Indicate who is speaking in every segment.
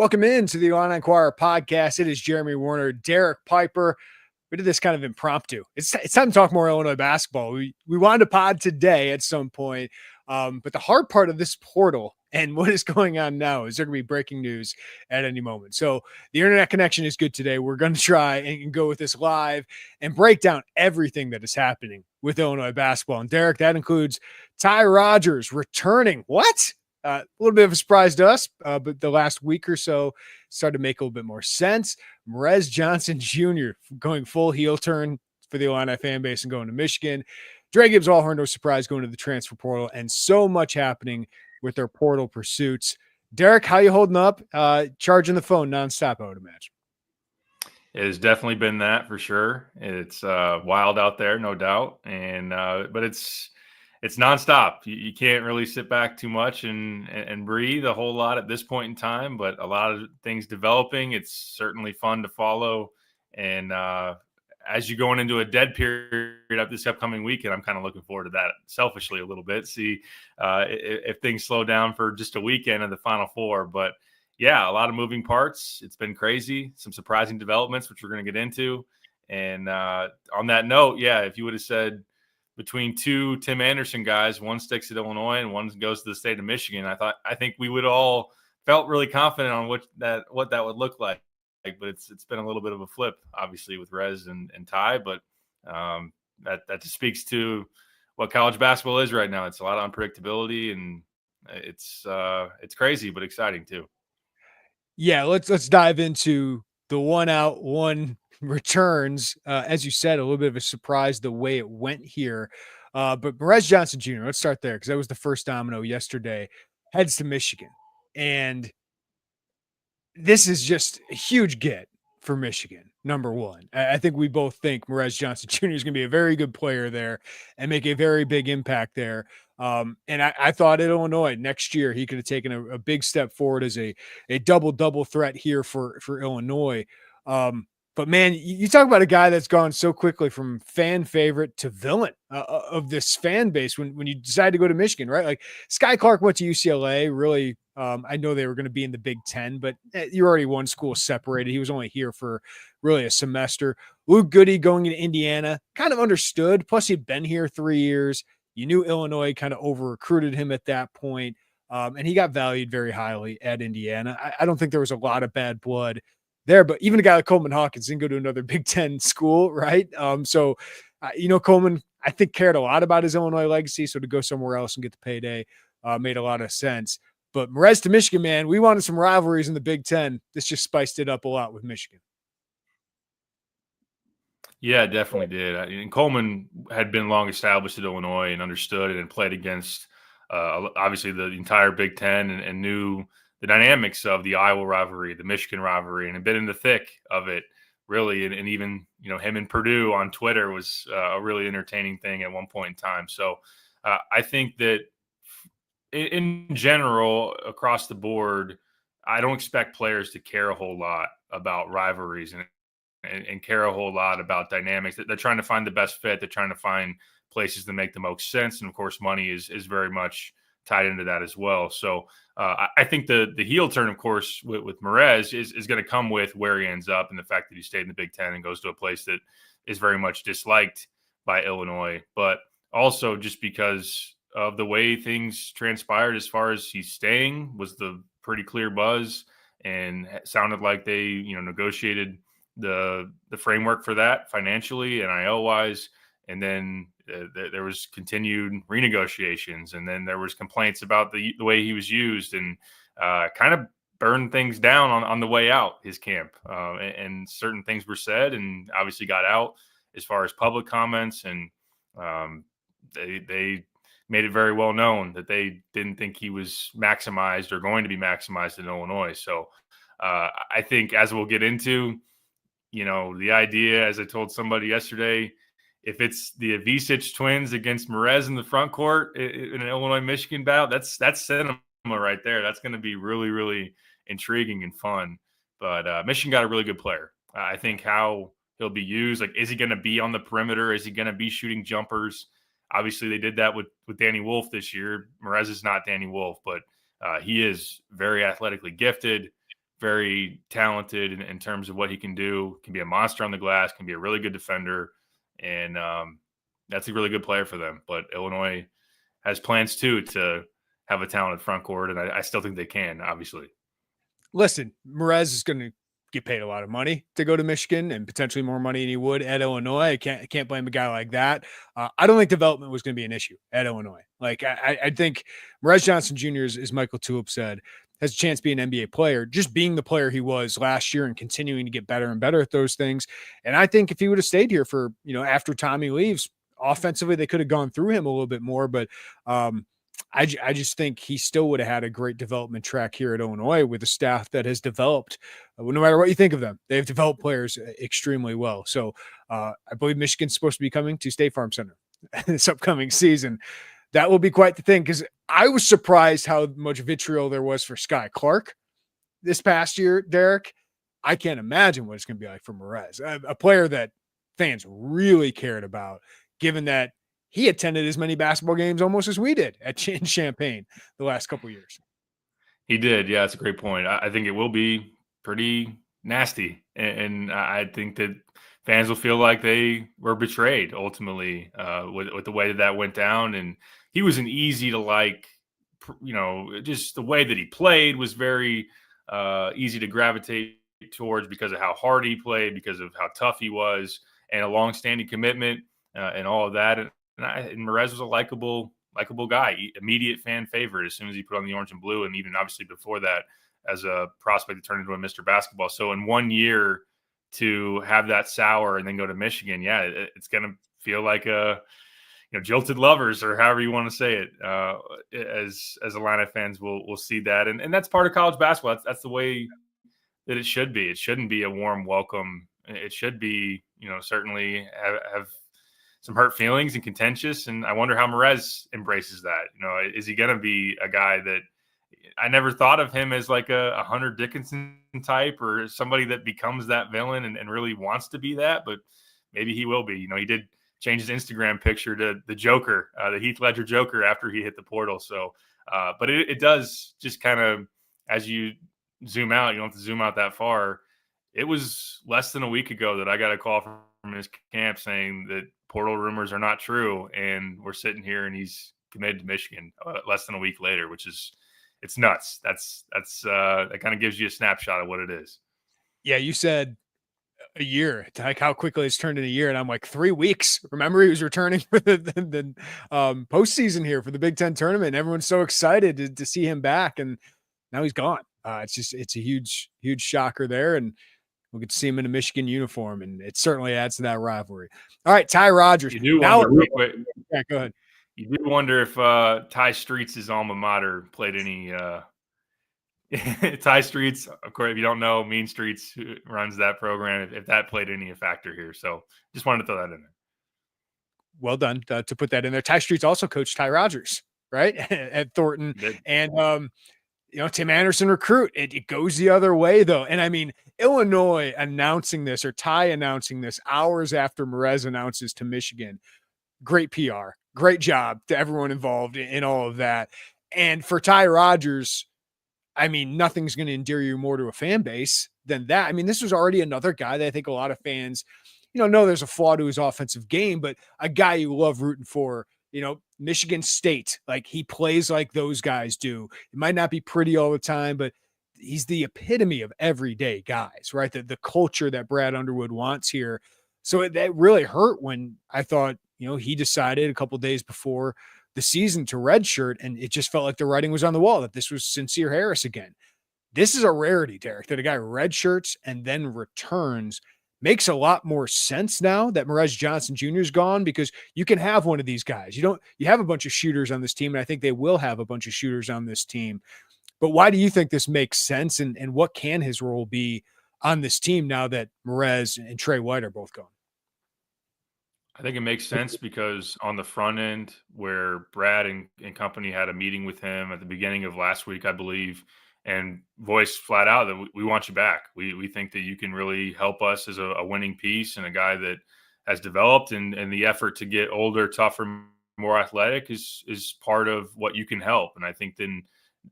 Speaker 1: Welcome into the Illini Inquirer Podcast. It is Jeremy Werner, Derek Piper. We did this kind of impromptu. It's time to talk more Illinois basketball. We wanted to pod today at some point, but the hard part of this portal and what is going on now is there going to be breaking news at any moment. So the internet connection is good today. We're going to try and go with this live and break down everything that is happening with Illinois basketball. And Derek, that includes Ty Rodgers returning. What? A little bit of a surprise to us, but the last week or so started to make a little bit more sense. Morez Johnson Jr. going full heel turn for the Illini fan base and going to Michigan. Dre Gibbs-Lawhorn, no surprise, going to the transfer portal, and so much happening with their portal pursuits. Derek, how you holding up? Charging the phone nonstop, I would imagine.
Speaker 2: It has definitely been that for sure. It's wild out there, no doubt, and but it's nonstop. You can't really sit back too much and breathe a whole lot at this point in time, but a lot of things developing. It's certainly fun to follow. And as you're going into a dead period of this upcoming weekend, I'm kind of looking forward to that selfishly a little bit. See if things slow down for just a weekend of the Final Four. But yeah, a lot of moving parts. It's been crazy. Some surprising developments, which we're going to get into. And on that note, yeah, if you would have said, between two Tim Anderson guys, one sticks at Illinois and one goes to the state of Michigan, I think we would all felt really confident on what that would look like. But it's been a little bit of a flip, obviously, with Rez and Ty. But that just speaks to what college basketball is right now. It's a lot of unpredictability, and it's crazy but exciting too.
Speaker 1: Yeah, let's dive into the one out, one returns. As you said, a little bit of a surprise the way it went here. But Morez Johnson Jr., let's start there because that was the first domino yesterday, heads to Michigan. And this is just a huge get for Michigan, number one. I think we both think Morez Johnson Jr. is going to be a very good player there and make a very big impact there. And I thought at Illinois next year he could have taken a big step forward as a double threat here for Illinois. But man, you talk about a guy that's gone so quickly from fan favorite to villain of this fan base when you decide to go to Michigan, right? Like Sky Clark went to UCLA. Really, I know they were going to be in the Big Ten, but you're already one school separated. He was only here for really a semester. Luke Goody going into Indiana, kind of understood. Plus, he'd been here 3 years. You knew Illinois kind of over-recruited him at that point, and he got valued very highly at Indiana. I don't think there was a lot of bad blood there, but even a guy like Coleman Hawkins didn't go to another Big Ten school, right? So Coleman, I think, cared a lot about his Illinois legacy, so to go somewhere else and get the payday made a lot of sense. But Morez to Michigan, man, we wanted some rivalries in the Big Ten. This just spiced it up a lot with Michigan.
Speaker 2: Yeah, definitely did. And Coleman had been long established at Illinois and understood it and played against obviously the entire Big Ten and knew the dynamics of the Iowa rivalry, the Michigan rivalry, and had been in the thick of it, really. And even, him and Purdue on Twitter was a really entertaining thing at one point in time. So I think that in general, across the board, I don't expect players to care a whole lot about rivalries and care a whole lot about dynamics. They're trying to find the best fit. They're trying to find places that make the most sense. And of course, money is very much tied into that as well. So I think the heel turn, of course, with Morez is going to come with where he ends up and the fact that he stayed in the Big Ten and goes to a place that is very much disliked by Illinois, but also just because of the way things transpired as far as he's staying was the pretty clear buzz, and it sounded like they, negotiated the framework for that financially and NIL wise. And then there was continued renegotiations, and then there was complaints about the way he was used, and kind of burned things down on the way out his camp. And certain things were said and obviously got out as far as public comments. And they made it very well known that they didn't think he was maximized or going to be maximized in Illinois. So I think, as we'll get into, the idea, as I told somebody yesterday, if it's the Ivisic twins against Morez in the front court in an Illinois-Michigan battle, that's cinema right there. That's going to be really, really intriguing and fun. But Michigan got a really good player. I think how he'll be used, like, is he going to be on the perimeter? Is he going to be shooting jumpers? Obviously, they did that with Danny Wolf this year. Morez is not Danny Wolf, but he is very athletically gifted, very talented in terms of what he can do. Can be a monster on the glass, can be a really good defender, and that's a really good player for them. But Illinois has plans too to have a talented front court, and I still think they can, obviously.
Speaker 1: Listen, Morez is going to get paid a lot of money to go to Michigan, and potentially more money than he would at Illinois. I can't blame a guy like that. I don't think development was going to be an issue at Illinois. Like I think Morez Johnson Jr., as Michael Tulip said, has a chance to be an NBA player, just being the player he was last year and continuing to get better and better at those things. And I think if he would have stayed here for, after Tommy leaves, offensively, they could have gone through him a little bit more. But I just think he still would have had a great development track here at Illinois with a staff that has developed, no matter what you think of them, they've developed players extremely well. So I believe Michigan's supposed to be coming to State Farm Center this upcoming season. That will be quite the thing, because I was surprised how much vitriol there was for Sky Clark this past year, Derek. I can't imagine what it's going to be like for Morez, a player that fans really cared about, given that he attended as many basketball games almost as we did at Champaign the last couple of years.
Speaker 2: He did. Yeah, that's a great point. I think it will be pretty nasty. And I think that fans will feel like they were betrayed ultimately with the way that went down. And he was an easy to like, just the way that he played was very easy to gravitate towards because of how hard he played, because of how tough he was, and a long-standing commitment and all of that. And Morez was a likable guy, immediate fan favorite as soon as he put on the orange and blue, and even obviously before that as a prospect that turned into a Mr. Basketball. So in 1 year to have that sour and then go to Michigan, yeah, it's going to feel like a jilted lovers, or however you want to say it. As Illini fans will see that, and that's part of college basketball. That's the way that it should be. It shouldn't be a warm welcome. It should be, certainly have some hurt feelings and contentious. And I wonder how Morez embraces that. Is he going to be a guy that I never thought of him as like a Hunter Dickinson type, or somebody that becomes that villain and really wants to be that, but maybe he will be. He did change his Instagram picture to the Joker, the Heath Ledger Joker, after he hit the portal. So, but it does just kind of, as you zoom out, you don't have to zoom out that far. It was less than a week ago that I got a call from his camp saying that portal rumors are not true, and we're sitting here and he's committed to Michigan less than a week later, which is, it's nuts. That kind of gives you a snapshot of what it is.
Speaker 1: Yeah, you said a year, like how quickly it's turned in a year, and I'm like 3 weeks. Remember, he was returning for the postseason here for the Big Ten tournament, and everyone's so excited to see him back, and now he's gone. It's a huge shocker there, and we'll get to see him in a Michigan uniform, and it certainly adds to that rivalry. All right, Ty Rodgers.
Speaker 2: You do wonder, real quick.
Speaker 1: Yeah, go ahead.
Speaker 2: You do wonder if Ty Streets' alma mater played any Ty Streets, of course, if you don't know, Mean Streets runs that program, if that played any factor here. So just wanted to throw that in there.
Speaker 1: Well done to put that in there. Ty Streets also coached Ty Rodgers, right, at Thornton. And, Tim Anderson recruit. It goes the other way, though. And, I mean, Illinois announcing this, or Ty announcing this hours after Morez announces to Michigan, great PR. Great job to everyone involved in all of that. And for Ty Rodgers, I mean, nothing's going to endear you more to a fan base than that. I mean, this was already another guy that I think a lot of fans, know there's a flaw to his offensive game, but a guy you love rooting for, Michigan State, like he plays like those guys do. It might not be pretty all the time, but he's the epitome of everyday guys, right? The culture that Brad Underwood wants here. So that really hurt when I thought, he decided a couple of days before the season to redshirt, and it just felt like the writing was on the wall that this was Sincere Harris again. This is a rarity, Derek, that a guy redshirts and then returns. Makes a lot more sense now that Morez Johnson Jr. is gone, because you can have one of these guys. You have a bunch of shooters on this team, and I think they will have a bunch of shooters on this team. But why do you think this makes sense, and what can his role be on this team now that Morez and Trey White are both gone?
Speaker 2: I think it makes sense because on the front end, where Brad and company had a meeting with him at the beginning of last week, I believe, and voiced flat out that we want you back. We think that you can really help us as a winning piece, and a guy that has developed, and the effort to get older, tougher, more athletic is part of what you can help. And I think then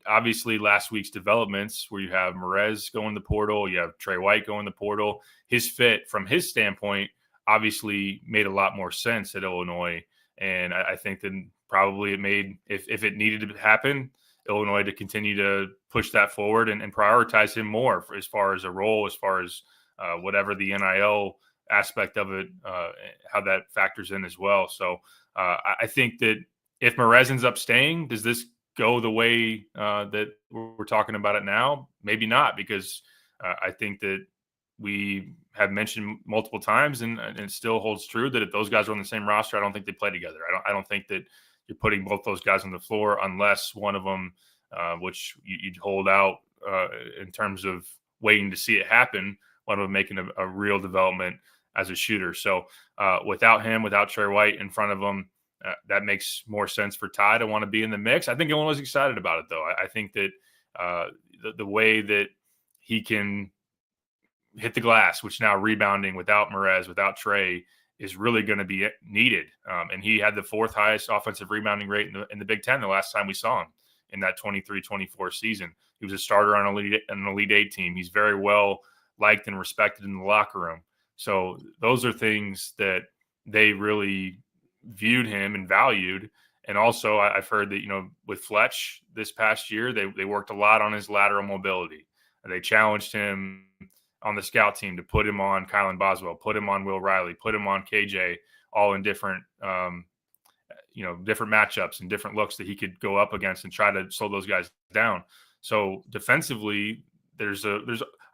Speaker 2: obviously last week's developments where you have Morez going the portal, you have Trey White going the portal, his fit from his standpoint obviously made a lot more sense at Illinois. And I think that probably it made, if it needed to happen, Illinois to continue to push that forward and prioritize him more as far as a role, as far as whatever the NIL aspect of it, how that factors in as well. So I think that if Morez ends up staying, does this go the way that we're talking about it now? Maybe not, because I think that we have mentioned multiple times, and it still holds true, that if those guys are on the same roster, I don't think they play together. I don't think that you're putting both those guys on the floor unless one of them, which you'd hold out in terms of waiting to see it happen, one of them making a real development as a shooter. So without him, without Trey White in front of him, that makes more sense for Ty to want to be in the mix. I think everyone was excited about it, though. I think that the way that he can hit the glass, which now rebounding without Morez, without Trey, is really going to be needed. And he had the fourth highest offensive rebounding rate in the Big Ten the last time we saw him in that 23-24 season. He was a starter on an Elite Eight team. He's very well liked and respected in the locker room. So those are things that they really viewed him and valued. And also I've heard that, with Fletch this past year, they worked a lot on his lateral mobility. They challenged him on the scout team to put him on Kylan Boswell, put him on Will Riley, put him on KJ, all in different, different matchups and different looks that he could go up against and try to slow those guys down. So defensively,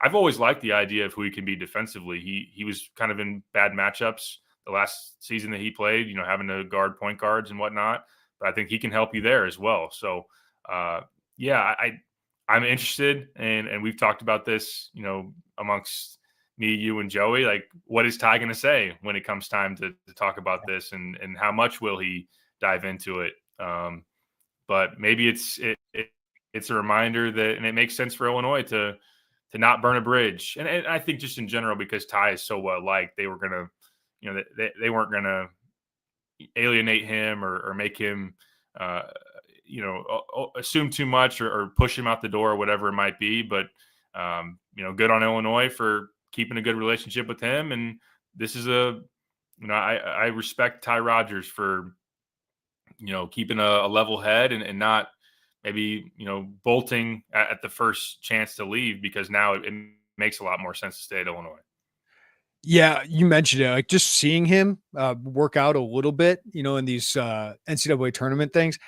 Speaker 2: I've always liked the idea of who he can be defensively. He was kind of in bad matchups the last season that he played, having to guard point guards and whatnot, but I think he can help you there as well. So I'm interested, and we've talked about this, amongst me, you, and Joey. Like, what is Ty going to say when it comes time to talk about this, and how much will he dive into it? But maybe it's a reminder that, and it makes sense for Illinois to not burn a bridge. And I think just in general, because Ty is so well liked, they were going to, they weren't going to alienate him or make him, assume too much or push him out the door or whatever it might be. But, good on Illinois for keeping a good relationship with him. And this is I respect Ty Rodgers for, keeping a level head and not maybe, bolting at the first chance to leave, because now it makes a lot more sense to stay at Illinois.
Speaker 1: Yeah, you mentioned it. Like, just seeing him work out a little bit, in these NCAA tournament things,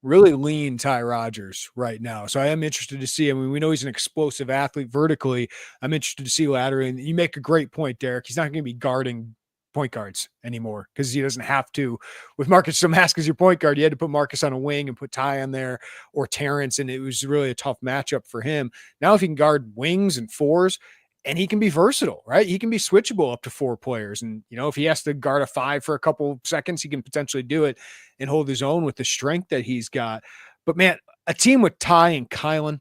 Speaker 1: really lean Ty Rodgers right now. So I am interested to see. I mean, we know he's an explosive athlete vertically. I'm interested to see laterally. And you make a great point, Derek. He's not going to be guarding point guards anymore because he doesn't have to. With Marcus Domask as your point guard, you had to put Marcus on a wing and put Ty on there, or Terrence, and it was really a tough matchup for him. Now, if he can guard wings and fours, and he can be versatile, right? He can be switchable up to four players. And, if he has to guard a five for a couple seconds, he can potentially do it and hold his own with the strength that he's got. But man, a team with Ty and Kylan,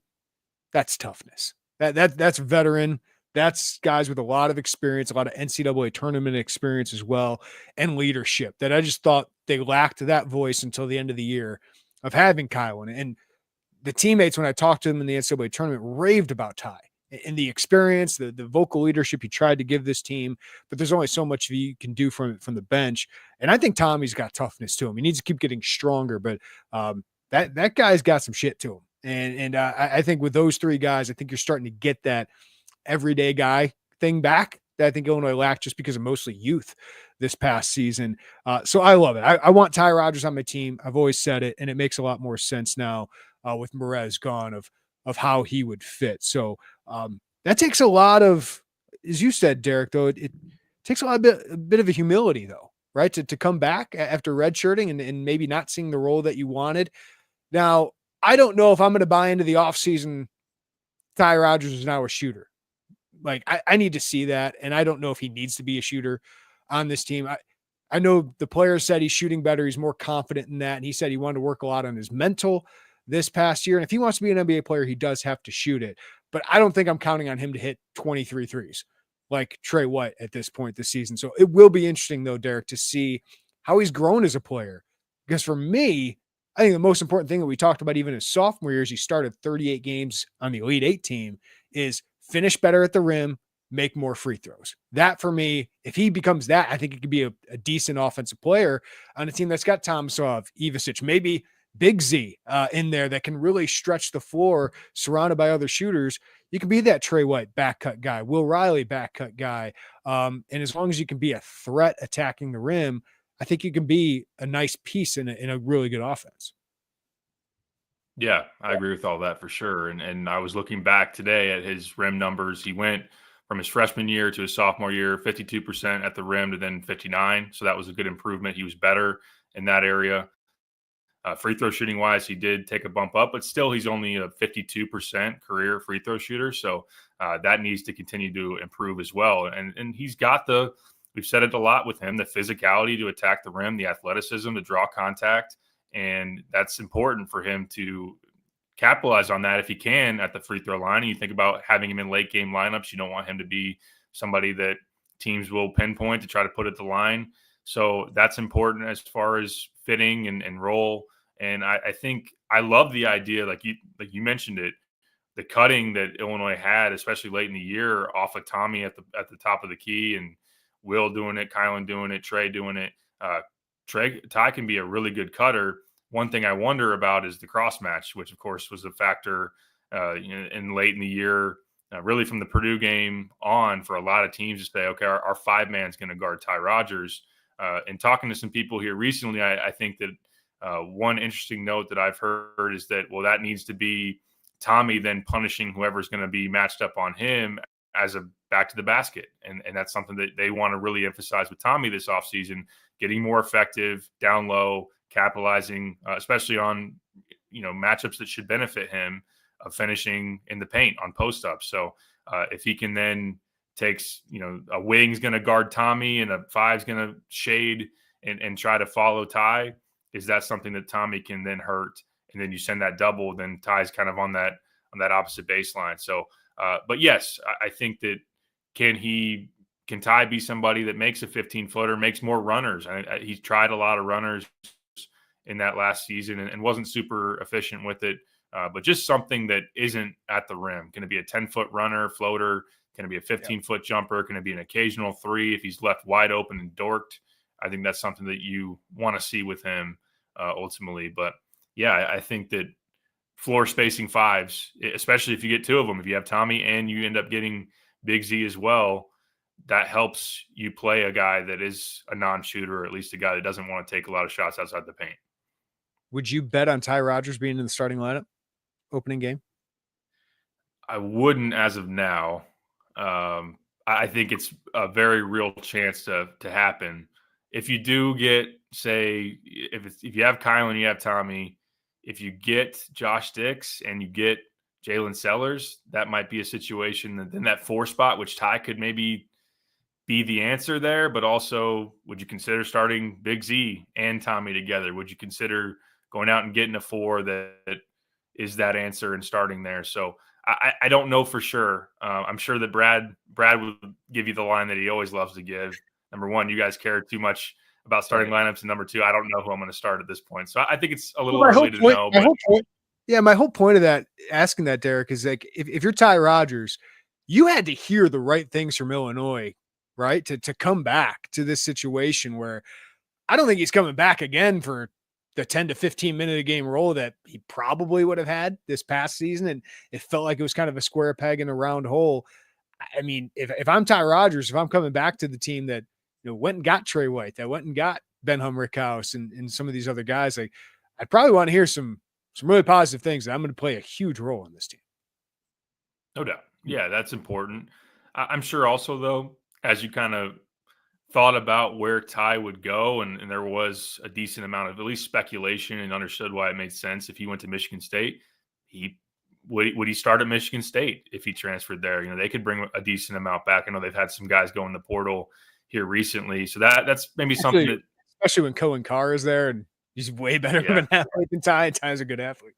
Speaker 1: that's toughness. That's veteran. That's guys with a lot of experience, a lot of NCAA tournament experience as well, and leadership that I just thought they lacked that voice until the end of the year of having Kylan. And the teammates, when I talked to them in the NCAA tournament, raved about Ty and the experience, the vocal leadership he tried to give this team. But there's only so much you can do from the bench. And I think Tommy's got toughness to him. He needs to keep getting stronger, but that guy's got some shit to him. And I think with those three guys, I think you're starting to get that everyday guy thing back that I think Illinois lacked just because of mostly youth this past season. So I love it. I want Ty Rodgers on my team. I've always said it, and it makes a lot more sense now with Morez gone of how he would fit. So that takes a lot of, as you said, Derek, though, it takes a bit of a humility, though, right? To come back after redshirting and maybe not seeing the role that you wanted. Now, I don't know if I'm going to buy into the offseason Ty Rodgers is now a shooter. Like, I need to see that, and I don't know if he needs to be a shooter on this team. I know the player said he's shooting better. He's more confident in that, and he said he wanted to work a lot on his mental this past year. And if he wants to be an NBA player, he does have to shoot it. But I don't think I'm counting on him to hit 23 threes like Trey White at this point this season. So it will be interesting, though, Derek, to see how he's grown as a player. Because for me, I think the most important thing that we talked about even his sophomore year is he started 38 games on the Elite Eight team is finish better at the rim, make more free throws. That for me, if he becomes that, I think it could be a decent offensive player on a team that's got Thomasov, Ivisic, maybe Big Z in there that can really stretch the floor surrounded by other shooters. You can be that Trey White back cut guy, Will Riley back cut guy. And as long as you can be a threat attacking the rim, I think you can be a nice piece in a really good offense.
Speaker 2: Yeah, I agree with all that for sure. And I was looking back today at his rim numbers. He went from his freshman year to his sophomore year, 52% at the rim to then 59. So that was a good improvement. He was better in that area. Free throw shooting wise, he did take a bump up, but still he's only a 52% career free throw shooter. So that needs to continue to improve as well. And he's got we've said it a lot with him, the physicality to attack the rim, the athleticism to draw contact. And that's important for him to capitalize on that if he can at the free throw line. And you think about having him in late game lineups. You don't want him to be somebody that teams will pinpoint to try to put at the line. So that's important as far as fitting and role. And I think I love the idea, like you mentioned it, the cutting that Illinois had, especially late in the year, off of Tommy at the top of the key, and Will doing it, Kylan doing it, Trey doing it. Ty can be a really good cutter. One thing I wonder about is the cross match, which of course was a factor in late in the year, really from the Purdue game on, for a lot of teams to say, okay, our 5-man's going to guard Ty Rodgers. And talking to some people here recently, I think that one interesting note that I've heard is that, well, that needs to be Tommy then punishing whoever's going to be matched up on him as a back to the basket. And that's something that they want to really emphasize with Tommy this offseason, getting more effective down low, capitalizing, especially on, matchups that should benefit him, of finishing in the paint on post ups. So if he can then takes, a wing's going to guard Tommy and a 5's going to shade and try to follow Ty, is that something that Tommy can then hurt? And then you send that double, then Ty's kind of on that opposite baseline. So, but yes, I think that can Ty be somebody that makes a 15-footer, makes more runners? He's tried a lot of runners in that last season and wasn't super efficient with it. But just something that isn't at the rim. Can it be a 10-foot runner, floater? Can it be a 15-foot jumper? Can it be an occasional 3 if he's left wide open and dorked? I think that's something that you want to see with him ultimately. But, yeah, I think that floor spacing 5s, especially if you get 2 of them, if you have Tommy and you end up getting Big Z as well, that helps you play a guy that is a non-shooter, or at least a guy that doesn't want to take a lot of shots outside the paint.
Speaker 1: Would you bet on Ty Rodgers being in the starting lineup opening game?
Speaker 2: I wouldn't as of now. I think it's a very real chance to happen. If you do get, say, if you have Kylan and you have Tommy, if you get Josh Dix and you get Jaylen Sellers, that might be a situation that then that 4 spot, which Ty could maybe be the answer there, but also would you consider starting Big Z and Tommy together? Would you consider going out and getting a 4 that is that answer and starting there? So I don't know for sure. I'm sure that Brad would give you the line that he always loves to give. Number 1, you guys care too much about starting lineups. And number 2, I don't know who I'm going to start at this point. So I think it's a little early to know.
Speaker 1: My whole point of that, asking that, Derek, is like, if you're Ty Rodgers, you had to hear the right things from Illinois, right? To come back to this situation where I don't think he's coming back again for the 10 to 15 minute a game role that he probably would have had this past season. And it felt like it was kind of a square peg in a round hole. I mean, if I'm Ty Rodgers, if I'm coming back to the team that went and got Trey White, that went and got Ben Rickhouse and some of these other guys, like, I'd probably want to hear some really positive things that I'm going to play a huge role in this team.
Speaker 2: No doubt. Yeah, that's important. I'm sure also, though, as you kind of thought about where Ty would go, and there was a decent amount of at least speculation and understood why it made sense if he went to Michigan State, would he start at Michigan State if he transferred there? They could bring a decent amount back. I know they've had some guys go in the portal here recently. So that's maybe something that,
Speaker 1: especially when Cohen Carr is there and he's way better of an athlete than Ty. Ty's a good athlete.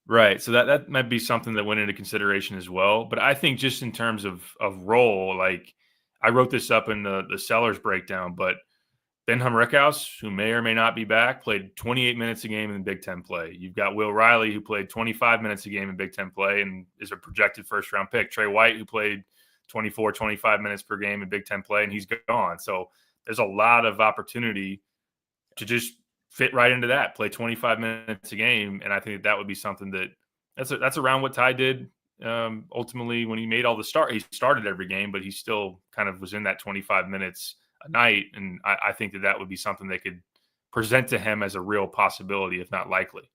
Speaker 2: Right. So that might be something that went into consideration as well. But I think just in terms of role, like I wrote this up in the Sellers breakdown, but Ben Rickhouse, who may or may not be back, played 28 minutes a game in Big Ten play. You've got Will Riley, who played 25 minutes a game in Big Ten play and is a projected first-round pick. Trey White, who played 24, 25 minutes per game in Big Ten play, and he's gone. So there's a lot of opportunity to just fit right into that, play 25 minutes a game. And I think that would be something that's around what Ty did ultimately when he made all the start. He started every game, but he still kind of was in that 25 minutes a night. And I think that would be something they could present to him as a real possibility, if not likely.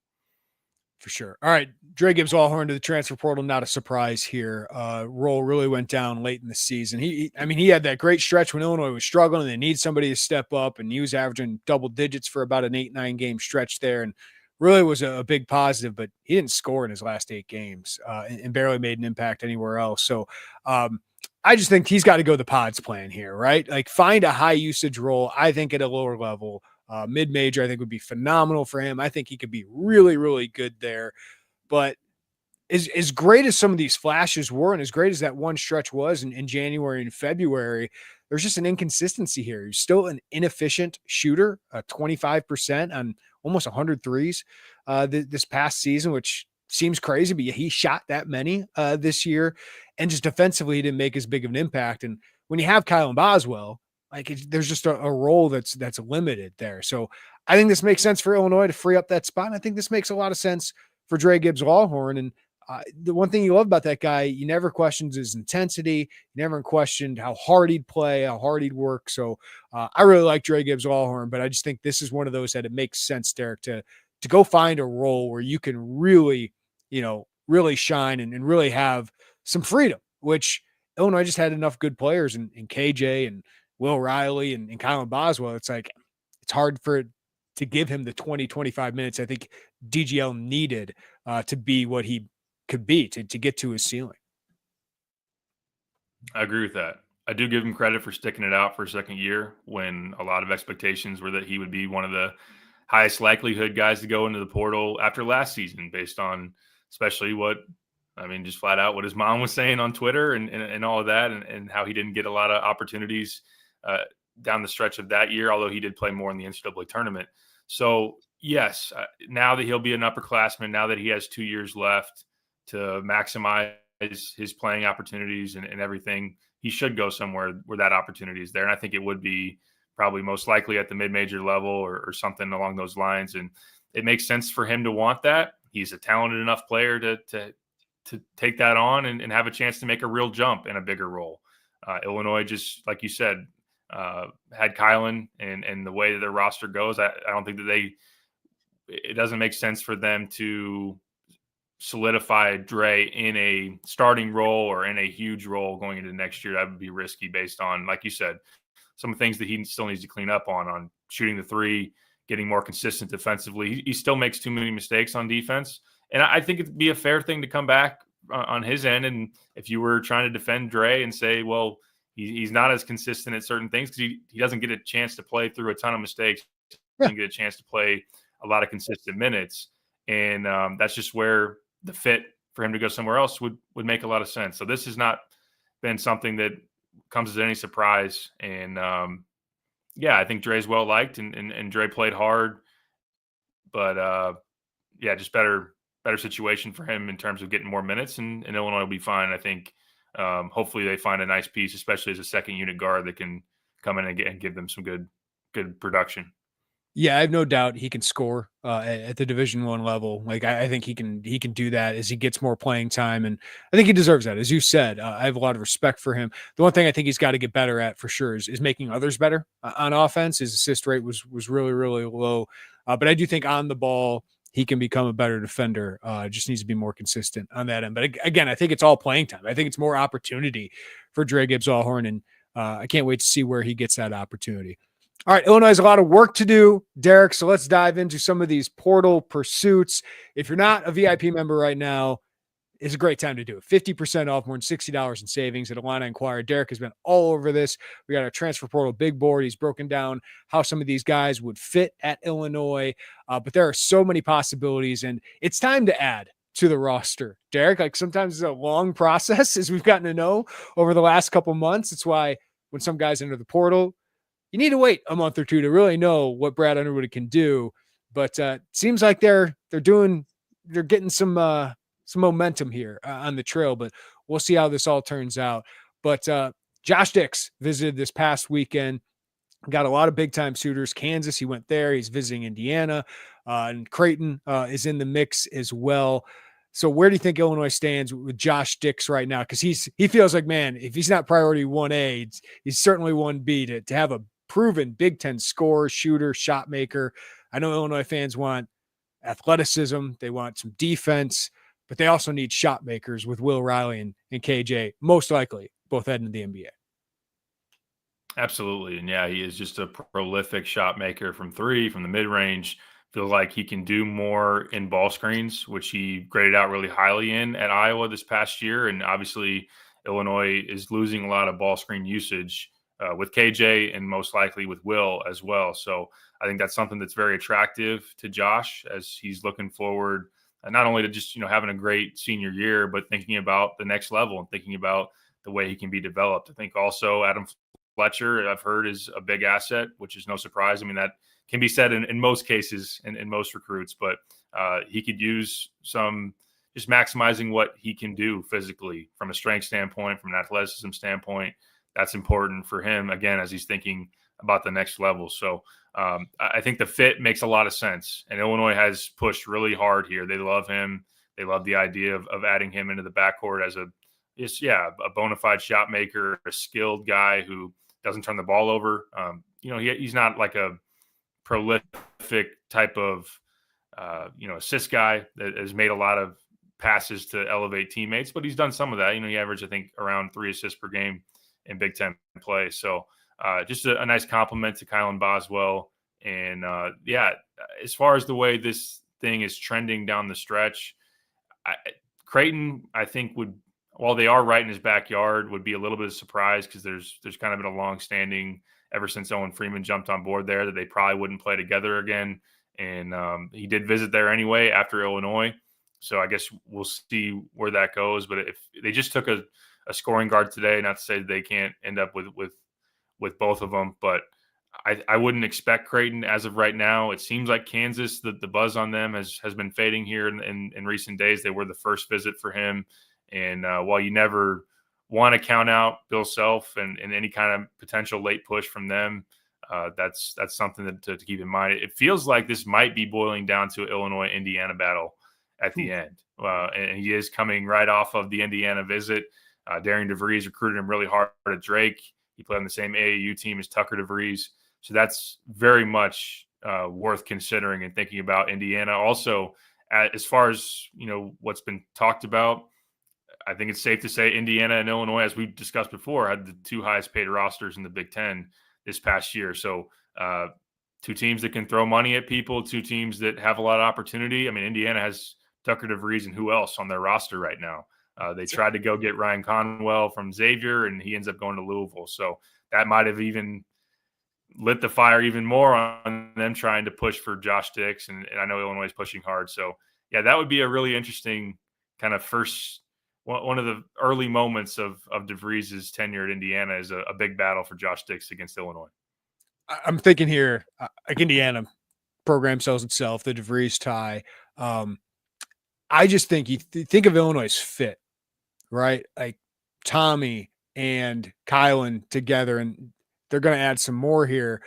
Speaker 1: For sure. All right. Dre Gibbs-Lawhorn to the transfer portal. Not a surprise here. Role really went down late in the season. He had that great stretch when Illinois was struggling and they need somebody to step up, and he was averaging double digits for about an 8-9 game stretch there. And really was a big positive, but he didn't score in his last 8 games and barely made an impact anywhere else. So I just think he's got to go the pods plan here, right? Like find a high usage role. I think at a lower level, mid-major, I think would be phenomenal for him. I think he could be really, really good there. But as great as some of these flashes were, and as great as that one stretch was in January and February, there's just an inconsistency here. He's still an inefficient shooter, 25% on almost 100 threes this past season, which seems crazy, but he shot that many this year. And just defensively, he didn't make as big of an impact. And when you have Kylan Boswell, there's just a role that's limited there. So I think this makes sense for Illinois to free up that spot. And I think this makes a lot of sense for Dre Gibbs-Lawhorn. And the one thing you love about that guy, you never questioned his intensity. You never questioned how hard he'd play, how hard he'd work. So I really like Dre Gibbs-Lawhorn, but I just think this is one of those that it makes sense, Derek, to go find a role where you can really, really shine and really have some freedom, which Illinois just had enough good players in KJ and Will Riley and Kylan Boswell. It's like, it's hard for it to give him the 20, 25 minutes I think DGL needed to be what he could be, to get to his ceiling.
Speaker 2: I agree with that. I do give him credit for sticking it out for a second year when a lot of expectations were that he would be one of the highest likelihood guys to go into the portal after last season, based on especially just flat out what his mom was saying on Twitter and all of that, and how he didn't get a lot of opportunities down the stretch of that year, although he did play more in the NCAA tournament. So yes, now that he'll be an upperclassman, now that he has 2 years left to maximize his playing opportunities and everything, he should go somewhere where that opportunity is there. And I think it would be probably most likely at the mid-major level or something along those lines. And it makes sense for him to want that. He's a talented enough player to take that on and have a chance to make a real jump in a bigger role. Illinois, just like you said, had Kylan and the way that their roster goes, I don't think that it doesn't make sense for them to solidify Dre in a starting role or in a huge role going into next year. That would be risky based on, like you said, some things that he still needs to clean up on shooting the three, getting more consistent defensively. He still makes too many mistakes on defense. And I think it'd be a fair thing to come back on his end. And if you were trying to defend Dre and say, well, he's not as consistent at certain things because he doesn't get a chance to play through a ton of mistakes. He doesn't get a chance to play a lot of consistent minutes. And that's just where the fit for him to go somewhere else would make a lot of sense. So this has not been something that comes as any surprise. And I think Dre's well liked and Dre played hard, but just better situation for him in terms of getting more minutes, and Illinois will be fine. I think hopefully they find a nice piece, especially as a second unit guard that can come in and give them some good production.
Speaker 1: Yeah, I have no doubt he can score at the Division I level. Like I think he can do that as he gets more playing time, and I think he deserves that. As you said, I have a lot of respect for him. The one thing I think he's got to get better at for sure is making others better on offense. His assist rate was really, really low, but I do think on the ball he can become a better defender. Just needs to be more consistent on that end. But again, I think it's all playing time. I think it's more opportunity for Dre Gibbs-Lawhorn, and I can't wait to see where he gets that opportunity. All right, Illinois has a lot of work to do, Derek, so let's dive into some of these portal pursuits. If you're not a VIP member right now, it's a great time to do it. 50% off, more than $60 in savings at Illini Inquirer. Derek has been all over this. We got our transfer portal big board. He's broken down how some of these guys would fit at Illinois, but there are so many possibilities, and it's time to add to the roster, Derek. Like sometimes it's a long process, as we've gotten to know over the last couple months. It's why when some guys enter the portal, you need to wait a month or two to really know what Brad Underwood can do. But seems like they're getting some momentum here on the trail. But we'll see how this all turns out. But Josh Dix visited this past weekend. Got a lot of big time suitors. Kansas, he went there. He's visiting Indiana, and Creighton is in the mix as well. So where do you think Illinois stands with Josh Dix right now? Because he feels like, man, if he's not priority 1A, he's certainly 1B to have a proven Big Ten scorer, shooter, shot maker. I know Illinois fans want athleticism, they want some defense, but they also need shot makers with Will Riley and KJ, most likely both heading to the NBA.
Speaker 2: Absolutely. And yeah, he is just a prolific shot maker from three, from the mid range. Feels like he can do more in ball screens, which he graded out really highly in at Iowa this past year. And obviously, Illinois is losing a lot of ball screen usage with KJ and most likely with Will as well. So I think that's something that's very attractive to Josh as he's looking forward, not only to just, having a great senior year, but thinking about the next level and thinking about the way he can be developed. I think also Adam Fletcher, I've heard, is a big asset, which is no surprise. I mean, that can be said in most cases in most recruits, but he could use some just maximizing what he can do physically from a strength standpoint, from an athleticism standpoint. That's important for him, again, as he's thinking about the next level. So I think the fit makes a lot of sense. And Illinois has pushed really hard here. They love him. They love the idea of adding him into the backcourt as a bona fide shot maker, a skilled guy who doesn't turn the ball over. He's not like a prolific type of, assist guy that has made a lot of passes to elevate teammates, but he's done some of that. He averaged, I think, around 3 assists per game in Big Ten play. So just a nice compliment to Kylan Boswell. And as far as the way this thing is trending down the stretch, Creighton, I think, while they are right in his backyard, would be a little bit of surprise because there's kind of been a long-standing, ever since Owen Freeman jumped on board there, that they probably wouldn't play together again. And he did visit there anyway after Illinois. So I guess we'll see where that goes. But if they just took a scoring guard today, not to say they can't end up with both of them, but I wouldn't expect Creighton as of right now. It seems like Kansas, the buzz on them has been fading here in recent days. They were the first visit for him. And while you never want to count out Bill Self and any kind of potential late push from them, that's something to keep in mind. It feels like this might be boiling down to Illinois-Indiana battle at the end. And he is coming right off of the Indiana visit. Darian DeVries recruited him really hard at Drake. He played on the same AAU team as Tucker DeVries. So that's very much worth considering and thinking about Indiana. Also, as far as what's been talked about, I think it's safe to say Indiana and Illinois, as we discussed before, had the two highest paid rosters in the Big Ten this past year. So two teams that can throw money at people, two teams that have a lot of opportunity. I mean, Indiana has Tucker DeVries and who else on their roster right now? They tried to go get Ryan Conwell from Xavier, and he ends up going to Louisville. So that might have even lit the fire even more on them trying to push for Josh Dix. And I know Illinois is pushing hard. So, yeah, that would be a really interesting kind of first – one of the early moments of DeVries' tenure at Indiana is a big battle for Josh Dix against Illinois.
Speaker 1: I'm thinking here, like Indiana program sells itself, the DeVries tie. I just think you think of Illinois' fit, right? Like Tommy and Kylan together, and they're going to add some more here.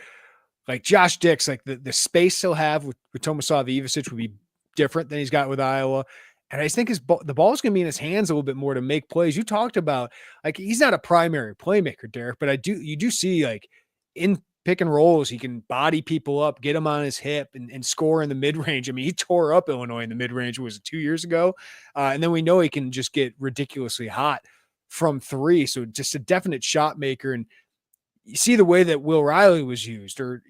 Speaker 1: Like Josh Dix, like the space he'll have with Tomislav Ivisic would be different than he's got with Iowa. And I just think the ball is going to be in his hands a little bit more to make plays. You talked about, like, he's not a primary playmaker, Derek, but you do see, like, in pick and rolls, he can body people up, get them on his hip, and score in the mid-range. I mean, he tore up Illinois in the mid-range, was it 2 years ago? And then we know he can just get ridiculously hot from three. So just a definite shot maker. And you see the way that Will Riley was used, or,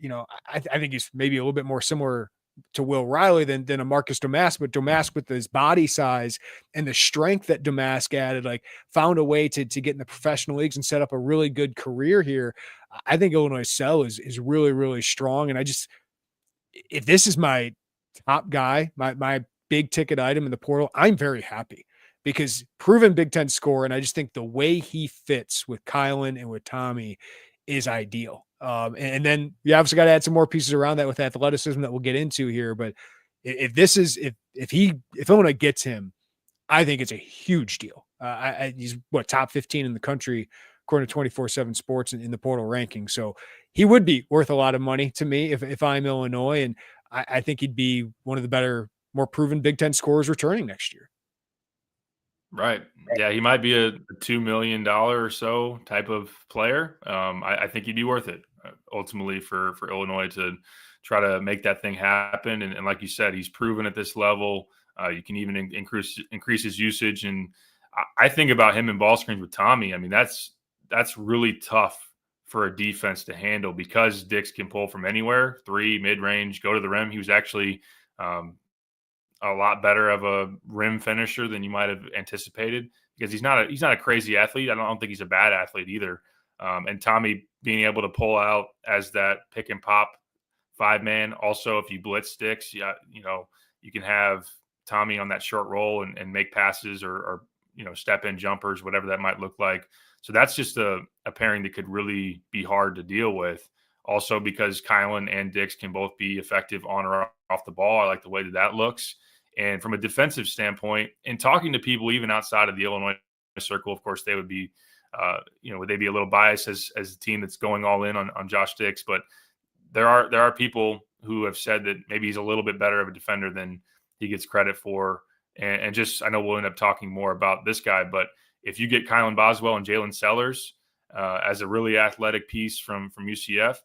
Speaker 1: I think he's maybe a little bit more similar to Will Riley than a Marcus Domask, but Domask with his body size and the strength that Domask added, like, found a way to get in the professional leagues and set up a really good career here. I think Illinois' sell is really, really strong. And if this is my top guy, my big ticket item in the portal, I'm very happy because proven Big Ten scorer. And I just think the way he fits with Kylan and with Tommy is ideal. And then you obviously got to add some more pieces around that with athleticism that we'll get into here. But if Illinois gets him, I think it's a huge deal. He's top 15 in the country according to 24/7 Sports in the portal ranking. So he would be worth a lot of money to me if I'm Illinois, and I think he'd be one of the better, more proven Big Ten scorers returning next year.
Speaker 2: Right. Yeah, he might be a $2 million or so type of player. I think he'd be worth it ultimately for Illinois to try to make that thing happen. And like you said, he's proven at this level. You can even increase his usage. And I think about him in ball screens with Tommy. I mean, that's really tough for a defense to handle because Dix can pull from anywhere, 3, mid-range, go to the rim. He was actually a lot better of a rim finisher than you might have anticipated because he's not a crazy athlete. I don't think he's a bad athlete either. And Tommy being able to pull out as that pick and pop 5-man. Also, if you blitz Dix, you can have Tommy on that short roll and make passes or step in jumpers, whatever that might look like. So that's just a pairing that could really be hard to deal with. Also, because Kylan and Dix can both be effective on or off the ball. I like the way that looks. And from a defensive standpoint, and talking to people even outside of the Illinois circle, of course, they would be, would they be a little biased as a team that's going all in on Josh Dix? But there are people who have said that maybe he's a little bit better of a defender than he gets credit for. And just, I know we'll end up talking more about this guy, but if you get Kylan Boswell and Jaylen Sellers as a really athletic piece from UCF,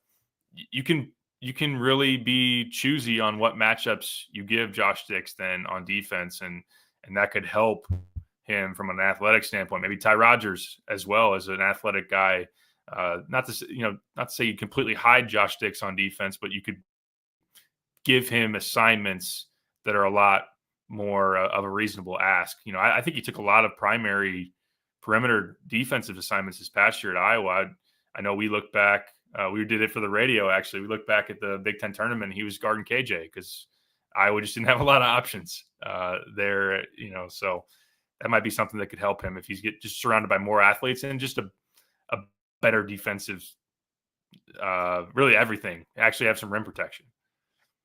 Speaker 2: you can really be choosy on what matchups you give Josh Dix then on defense, and that could help him from an athletic standpoint. Maybe Ty Rodgers as well as an athletic guy. Not to say you completely hide Josh Dix on defense, but you could give him assignments that are a lot more of a reasonable ask. I think he took a lot of primary perimeter defensive assignments this past year at Iowa. I know we look back. We did it for the radio, actually. We looked back at the Big Ten tournament. He was guarding KJ because Iowa just didn't have a lot of options there, so that might be something that could help him if he's just surrounded by more athletes and just a better defensive, really everything. Actually have some rim protection.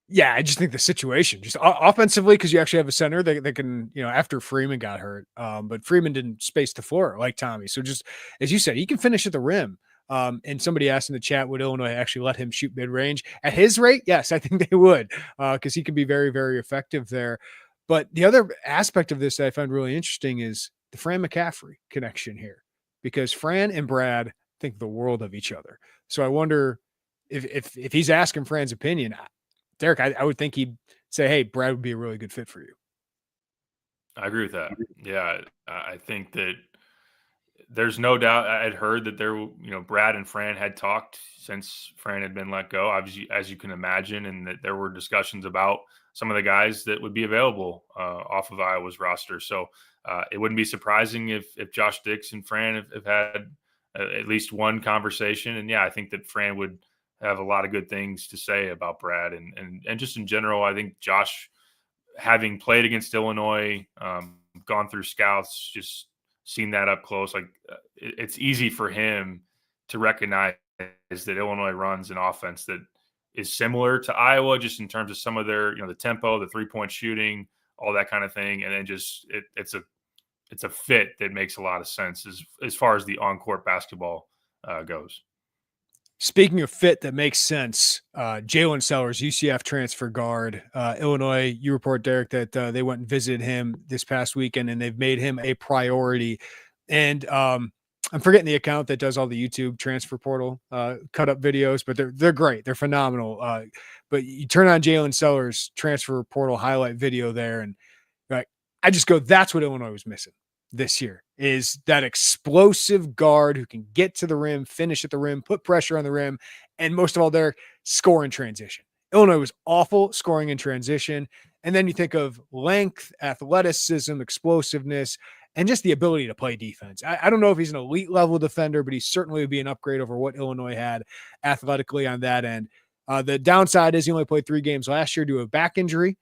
Speaker 1: Yeah, I just think the situation, just offensively, because you actually have a center that can, after Freeman got hurt, but Freeman didn't space the floor like Tommy. So just, as you said, he can finish at the rim. And somebody asked in the chat, would Illinois actually let him shoot mid-range? At his rate, yes, I think they would, because he could be very, very effective there. But the other aspect of this that I find really interesting is the Fran McCaffrey connection here, because Fran and Brad think the world of each other. So I wonder if he's asking Fran's opinion, Derek, I would think he'd say, hey, Brad would be a really good fit for you.
Speaker 2: I agree with that. Yeah, I think that there's no doubt. I had heard that Brad and Fran had talked since Fran had been let go, obviously, as you can imagine, and that there were discussions about some of the guys that would be available off of Iowa's roster. So it wouldn't be surprising if Josh Dix and Fran have had at least one conversation. And yeah, I think that Fran would have a lot of good things to say about Brad and just in general. I think Josh, having played against Illinois, gone through scouts, just seen that up close, it's easy for him to recognize that Illinois runs an offense that is similar to Iowa, just in terms of some of their, the tempo, the 3-point shooting, all that kind of thing. And then just it's a fit that makes a lot of sense as far as the on-court basketball goes.
Speaker 1: Speaking of fit that makes sense, Jaylen Sellers, UCF transfer guard, Illinois, you report, Derek, that they went and visited him this past weekend and they've made him a priority. And I'm forgetting the account that does all the YouTube transfer portal cut up videos, but they're great. They're phenomenal. But you turn on Jaylen Sellers transfer portal highlight video there, and I just go, that's what Illinois was missing this year, is that explosive guard who can get to the rim, finish at the rim, put pressure on the rim, and most of all, Derek, score in transition. Illinois was awful scoring in transition. And then you think of length, athleticism, explosiveness, and just the ability to play defense. I don't know if he's an elite level defender, but he certainly would be an upgrade over what Illinois had athletically on that end. The downside is he only played 3 games last year due to a back injury.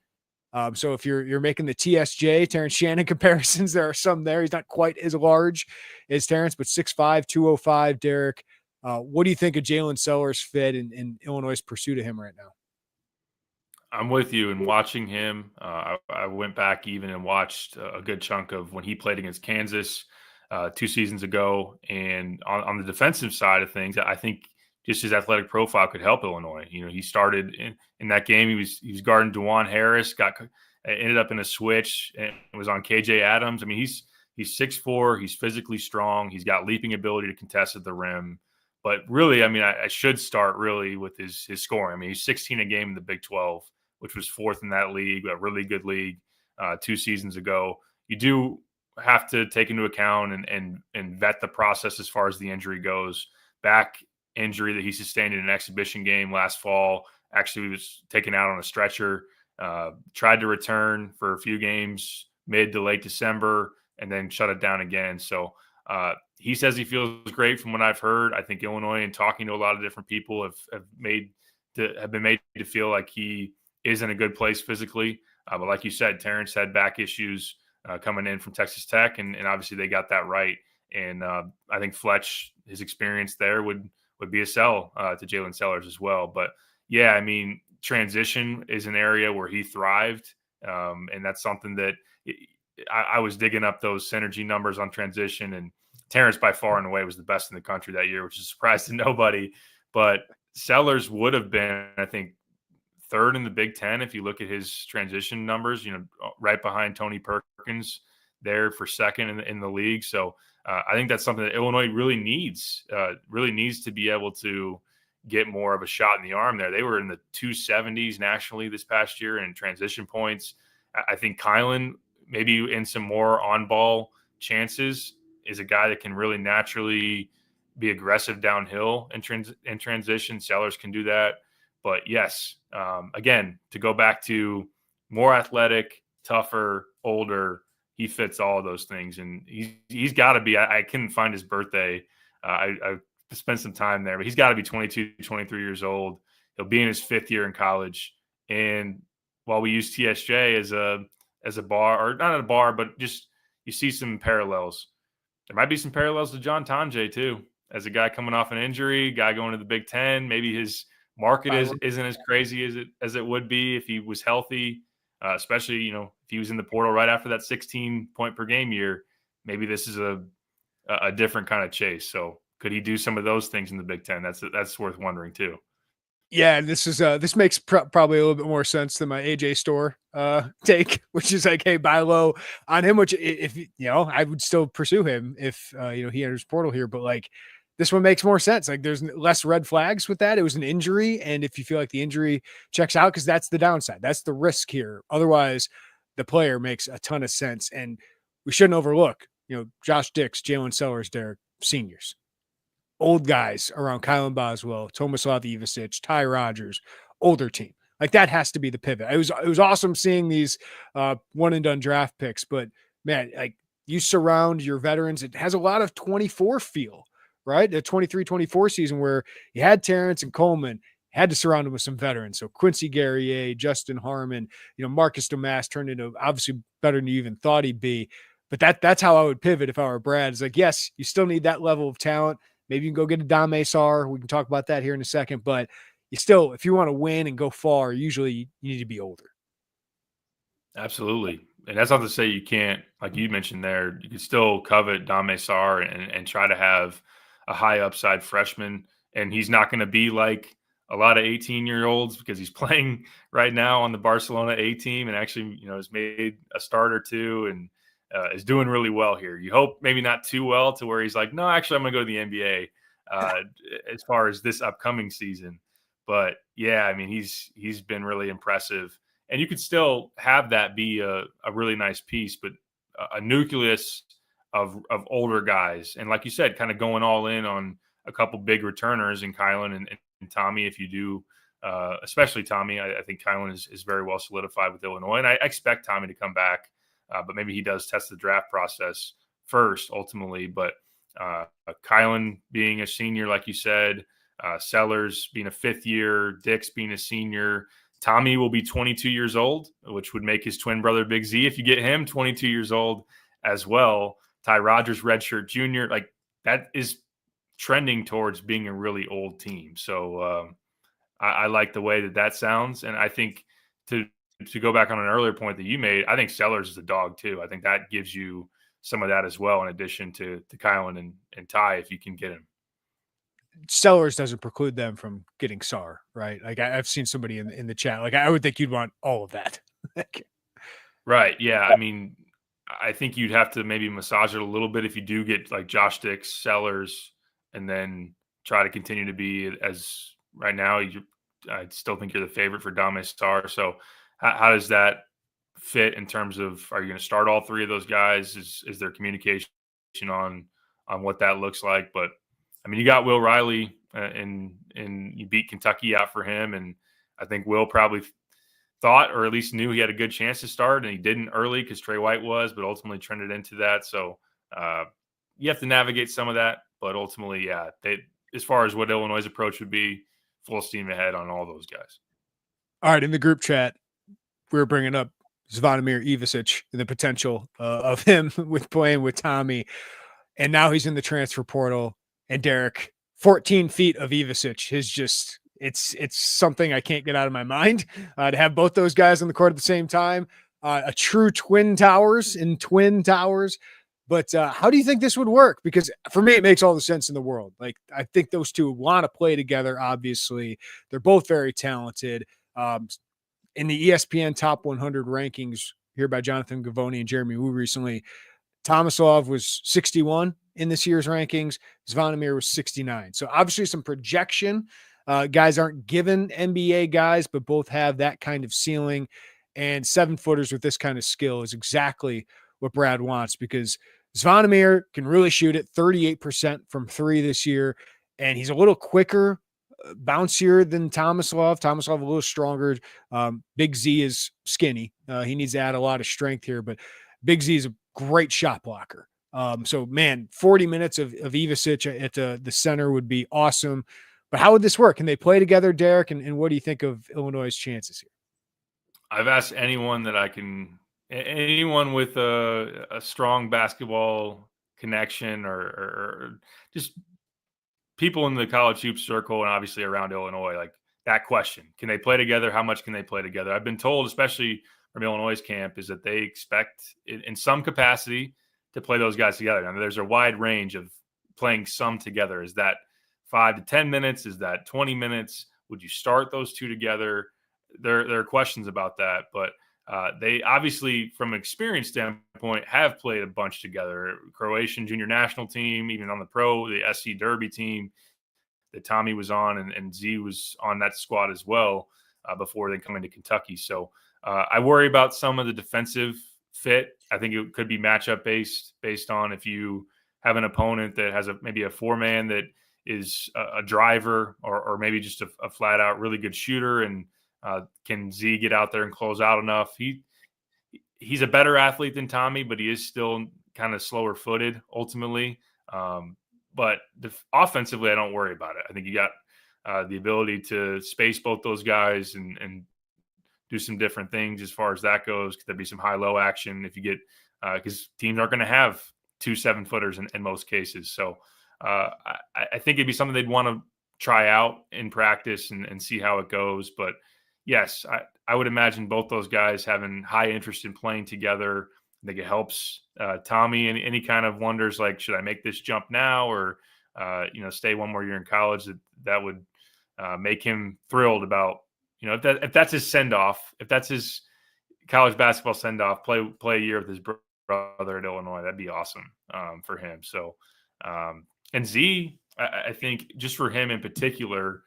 Speaker 1: So if you're making the TSJ, Terrence Shannon comparisons, there are some there. He's not quite as large as Terrence, but 6'5", 205, Derek. What do you think of Jaylen Sellers' fit in Illinois' pursuit of him right now?
Speaker 2: I'm with you. And watching him, I went back even and watched a good chunk of when he played against Kansas 2 seasons ago. And on the defensive side of things, I think just his athletic profile could help Illinois. He started in that game. He was guarding DeJuan Harris, ended up in a switch, and was on KJ Adams. I mean, he's 6'4", he's physically strong, he's got leaping ability to contest at the rim. But really, I mean, I should start really with his scoring. I mean, he's 16 a game in the Big 12, which was fourth in that league, a really good league 2 seasons ago. You do have to take into account and vet the process as far as the injury goes. Back injury that he sustained in an exhibition game last fall, actually was taken out on a stretcher, tried to return for a few games mid to late December, and then shut it down again. So he says he feels great from what I've heard. I think Illinois, and talking to a lot of different people, have been made to feel like he is in a good place physically. But like you said, Terrence had back issues coming in from Texas Tech, and obviously they got that right. And I think Fletch, his experience there would be a sell to Jaylen Sellers as well. But yeah, I mean, transition is an area where he thrived. And that's something that I was digging up those synergy numbers on transition, and Terrence by far and away was the best in the country that year, which is a surprise to nobody. But Sellers would have been, I think, third in the Big Ten if you look at his transition numbers, right behind Tony Perkins there for second in the league. So I think that's something that Illinois really needs to be able to get more of a shot in the arm there. They were in the 270s nationally this past year in transition points. I think Kylan, maybe in some more on-ball chances, is a guy that can really naturally be aggressive downhill in transition. Sellers can do that. But yes, again, to go back to more athletic, tougher, older, he fits all of those things. And he's got to be, I couldn't find his birthday. I spent some time there, but he's got to be 22, 23 years old. He'll be in his 5th year in college. And while we use TSJ as a bar, or not a bar, but just you see some parallels. There might be some parallels to John Tonje too, as a guy coming off an injury, guy going to the Big Ten. Maybe his market isn't as crazy as it would be if he was healthy, especially if he was in the portal right after that 16 point per game year. Maybe this is a different kind of chase. So could he do some of those things in the Big Ten? That's worth wondering too.
Speaker 1: Yeah, this makes probably a little bit more sense than my AJ Store take, which is like, hey, buy low on him. Which if I would still pursue him if he enters portal here, but like this one makes more sense. Like there's less red flags with that. It was an injury, and if you feel like the injury checks out, because that's the downside, that's the risk here. Otherwise, the player makes a ton of sense, and we shouldn't overlook Josh Dix, Jaylen Sellers, they're seniors. Old guys around Kylan Boswell, Tomislav Ivisic, Ty Rodgers, older team. Like that has to be the pivot. It was awesome seeing these one and done draft picks, but man, like you surround your veterans. It has a lot of 24 feel, right? The 23-24 season where you had Terrence and Coleman, had to surround them with some veterans. So Quincy Guerrier, Justin Harmon, Marcus Domask turned into obviously better than you even thought he'd be. But that's how I would pivot if I were Brad. It's like, yes, you still need that level of talent. Maybe you can go get a Dame Sar. We can talk about that here in a second. But you still, if you want to win and go far, usually you need to be older.
Speaker 2: Absolutely. And that's not to say you can't, like you mentioned there, you can still covet Dame Sar and try to have a high upside freshman. And he's not going to be like a lot of 18-year-olds because he's playing right now on the Barcelona A team and actually, has made a start or two and is doing really well here. You hope maybe not too well to where he's like, no, actually, I'm going to go to the NBA as far as this upcoming season. But yeah, I mean, he's been really impressive. And you could still have that be a really nice piece, but a nucleus of older guys. And like you said, kind of going all in on a couple big returners in Kylan and Tommy, if you do, especially Tommy. I think Kylan is very well solidified with Illinois. And I expect Tommy to come back. But maybe he does test the draft process first, ultimately. But Kylan being a senior, like you said, Sellers being a 5th year, Dix being a senior, Tommy will be 22 years old, which would make his twin brother Big Z, if you get him, 22 years old as well. Ty Rodgers, redshirt junior, like that is trending towards being a really old team. So I like the way that sounds. And I think to go back on an earlier point that you made, I think Sellers is a dog too. I think that gives you some of that as well, in addition to Kylan and Ty, if you can get him.
Speaker 1: Sellers doesn't preclude them from getting Sar, right? Like I've seen somebody in the chat. Like I would think you'd want all of that.
Speaker 2: Right. Yeah. I mean, I think you'd have to maybe massage it a little bit if you do get like Josh Dix, Sellers, and then try to continue to be as right now. I still think you're the favorite for Dame Sar. So how does that fit in terms of, are you going to start all three of those guys? Is there communication on what that looks like? But I mean, you got Will Riley and you beat Kentucky out for him. And I think Will probably thought, or at least knew, he had a good chance to start, and he didn't early because Trey White was, but ultimately trended into that. So you have to navigate some of that. But ultimately, yeah, as far as what Illinois' approach would be, full steam ahead on all those guys.
Speaker 1: All right. In the group chat, we were bringing up Zvonimir Ivisic and the potential of him with playing with Tommy. And now he's in the transfer portal. And Derek, 14 feet of Ivisic is just, it's something I can't get out of my mind. To have both those guys on the court at the same time, a true twin towers. But how do you think this would work? Because for me, it makes all the sense in the world. Like, I think those two want to play together. Obviously, they're both very talented. In the ESPN Top 100 rankings here by Jonathan Gavoni and Jeremy Wu recently, Tomislav was 61 in this year's rankings. Zvonimir was 69. So obviously some projection. Guys aren't given NBA guys, but both have that kind of ceiling. And 7-footers with this kind of skill is exactly what Brad wants, because Zvonimir can really shoot it, 38% from three this year. And he's a little quicker, bouncier than Tomislav. Tomislav a little stronger. Big Z is skinny. He needs to add a lot of strength here, but Big Z is a great shot blocker. So, man, 40 minutes of Ivisic at the center would be awesome. But how would this work? Can they play together, Derek? And what do you think of Illinois' chances here?
Speaker 2: I've asked anyone with a strong basketball connection or just people in the college hoops circle and obviously around Illinois, like that question. Can they play together? How much can they play together? I've been told, especially from Illinois' camp, is that they expect in some capacity to play those guys together. I mean, there's a wide range of playing some together. Is that 5 to 10 minutes? Is that 20 minutes? Would you start those two together? There are questions about that, but they obviously, from an experience standpoint, have played a bunch together. Croatian junior national team, even on the the SC Derby team that Tommy was on, and Z was on that squad as well before they come into Kentucky. So I worry about some of the defensive fit. I think it could be matchup based on if you have an opponent that has maybe a 4-man that is a driver or maybe just a flat out really good shooter, and can Z get out there and close out enough? He's a better athlete than Tommy, but he is still kind of slower footed ultimately. But offensively, I don't worry about it. I think you got the ability to space both those guys and do some different things as far as that goes. Could there be some high-low action if you get because teams aren't going to have 2 7-footers in most cases. So I think it'd be something they'd want to try out in practice and see how it goes. But yes, I would imagine both those guys having high interest in playing together. I think it helps Tommy and any kind of wonders like, should I make this jump now or stay one more year in college? That would make him thrilled about, if that's his send-off, if that's his college basketball send-off, play a year with his brother at Illinois. That'd be awesome for him. So, and Z, I think just for him in particular,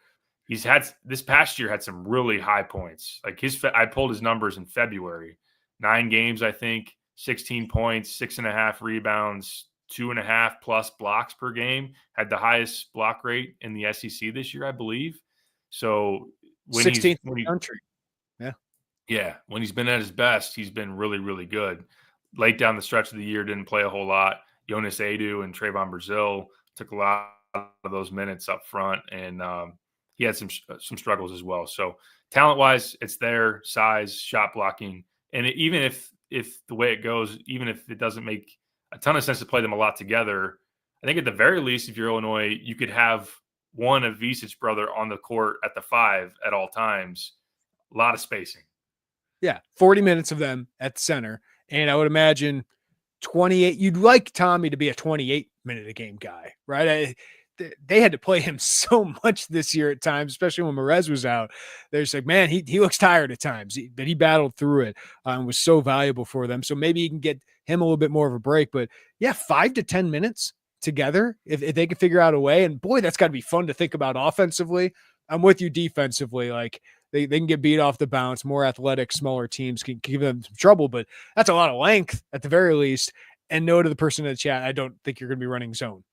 Speaker 2: he's had this past year had some really high points. Like I pulled his numbers in February, 9 games, I think, 16 points, 6.5 rebounds, 2.5 plus blocks per game. Had the highest block rate in the SEC this year, I believe. So when
Speaker 1: 16th in the country.
Speaker 2: Yeah. When he's been at his best, he's been really, really good. Late down the stretch of the year, didn't play a whole lot. Jonas Adu and Trayvon Brazil took a lot of those minutes up front, and he had some struggles as well. So talent-wise, it's there, size, shot blocking. And even if the way it goes, even if it doesn't make a ton of sense to play them a lot together, I think at the very least, if you're Illinois, you could have one of Ivisic brother on the court at the 5 at all times. A lot of spacing.
Speaker 1: Yeah, 40 minutes of them at the center. And I would imagine 28. You'd like Tommy to be a 28-minute a game guy, right? They had to play him so much this year at times, especially when Morez was out. They're just like, man, he looks tired at times, but he battled through it and was so valuable for them. So maybe you can get him a little bit more of a break. But yeah, 5 to 10 minutes together, if they can figure out a way. And boy, that's got to be fun to think about offensively. I'm with you defensively. Like they can get beat off the bounce. More athletic, smaller teams can give them some trouble, but that's a lot of length at the very least. And no to the person in the chat, I don't think you're going to be running zone.